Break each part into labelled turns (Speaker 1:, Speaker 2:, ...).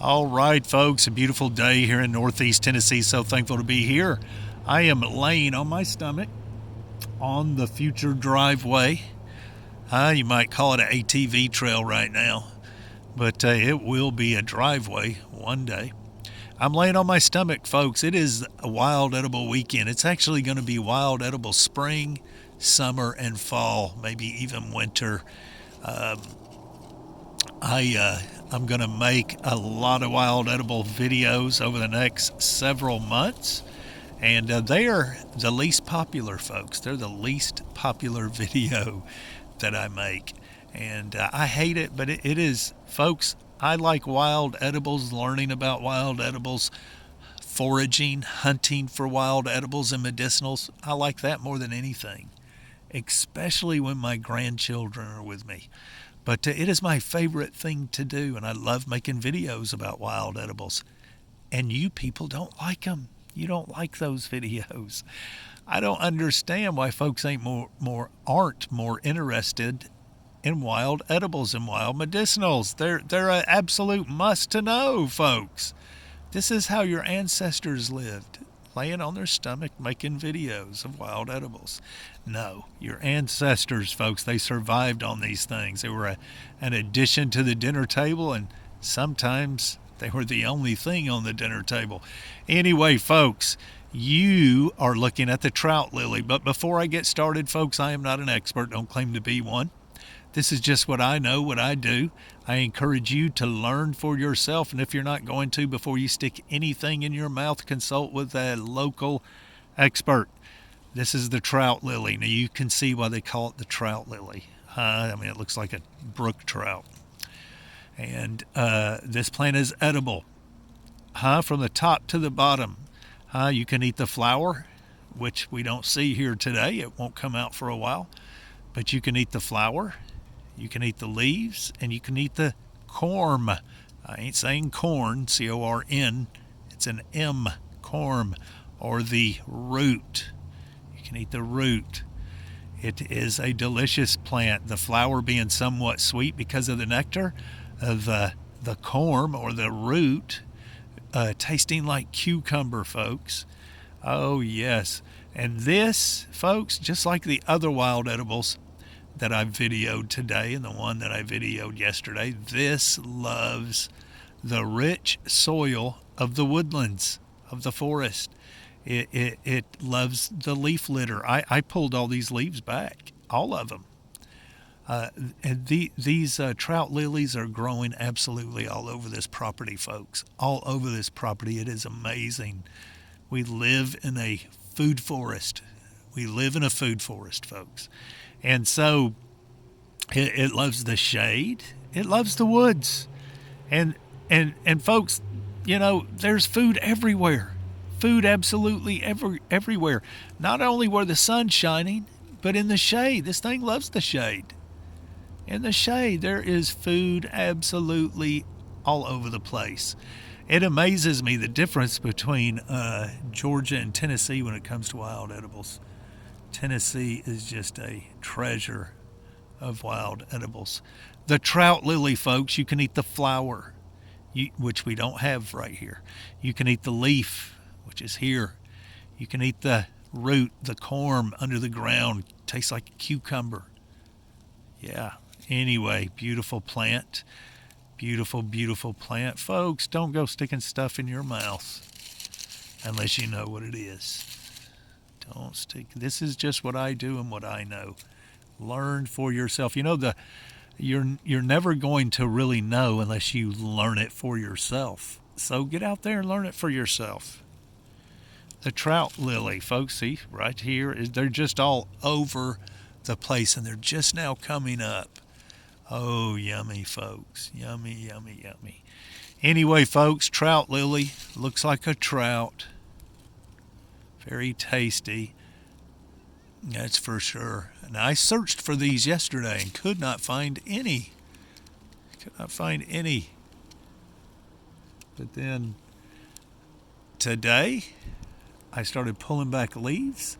Speaker 1: All right, folks, a beautiful day here in Northeast Tennessee. So thankful to be here. I am laying on my stomach on the future driveway. You might call it an ATV trail right now, but it will be a driveway one day. I'm laying on my stomach, folks. It is a wild edible weekend. It's actually going to be wild edible spring, summer, and fall, maybe even winter. I'm going to make a lot of wild edible videos over the next several months. And they are the least popular, folks. They're the least popular video that I make. And I hate it, but it is, folks, I like wild edibles, learning about wild edibles, foraging, hunting for wild edibles and medicinals. I like that more than anything, especially when my grandchildren are with me. But it is my favorite thing to do, and I love making videos about wild edibles. And you people don't like them. You don't like those videos. I don't understand why folks aren't more interested in wild edibles and wild medicinals. They're an absolute must to know, folks. This is how your ancestors lived, laying on their stomach making videos of wild edibles. No, your ancestors, folks, they survived on these things. They were an addition to the dinner table, and sometimes they were the only thing on the dinner table. Anyway, folks, you are looking at the trout lily. But before I get started, folks, I am not an expert. Don't claim to be one. This is just what I know, what I do. I encourage you to learn for yourself. And if you're not going to, before you stick anything in your mouth, consult with a local expert. This is the trout lily. Now, you can see why they call it the trout lily. It looks like a brook trout. And this plant is edible, from the top to the bottom. You can eat the flower, which we don't see here today. It won't come out for a while. But you can eat the flower. You can eat the leaves, and you can eat the corm. I ain't saying corn, C-O-R-N. It's an M, corm, or the root. You can eat the root. It is a delicious plant, the flower being somewhat sweet because of the nectar, the corm, or the root, tasting like cucumber, folks. Oh, yes. And this, folks, just like the other wild edibles that I videoed today and the one that I videoed yesterday, this loves the rich soil of the woodlands, of the forest. It loves the leaf litter. I pulled all these leaves back, all of them. And these trout lilies are growing absolutely all over this property, folks. All over this property. It is amazing. We live in a food forest. We live in a food forest, folks. And so it loves the shade. It loves the woods. And folks, there's food everywhere. Food absolutely everywhere. Not only where the sun's shining, but in the shade. This thing loves the shade. In the shade, there is food absolutely all over the place. It amazes me the difference between Georgia and Tennessee when it comes to wild edibles. Tennessee is just a treasure of wild edibles. The trout lily, folks, you can eat the flower, which we don't have right here. You can eat the leaf, which is here. You can eat the root, the corm under the ground. Tastes like a cucumber. Yeah. Anyway, beautiful plant. Beautiful, beautiful plant. Folks, don't go sticking stuff in your mouth unless you know what it is. Don't stick. This is just what I do and what I know. Learn for yourself. You're never going to really know unless you learn it for yourself. So get out there and learn it for yourself. The trout lily, folks, see right here, they're just all over the place, and they're just now coming up. Oh, yummy, folks. Yummy, yummy, yummy. Anyway, folks, trout lily looks like a trout. Very tasty. That's for sure. And I searched for these yesterday and could not find any. But then today, I started pulling back leaves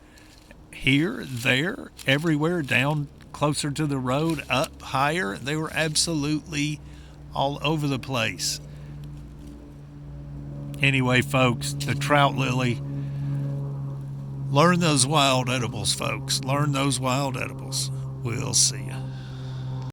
Speaker 1: here, there, everywhere, down closer to the road, up higher. They were absolutely all over the place. Anyway, folks, the trout lily. Learn those wild edibles, folks. Learn those wild edibles. We'll see you.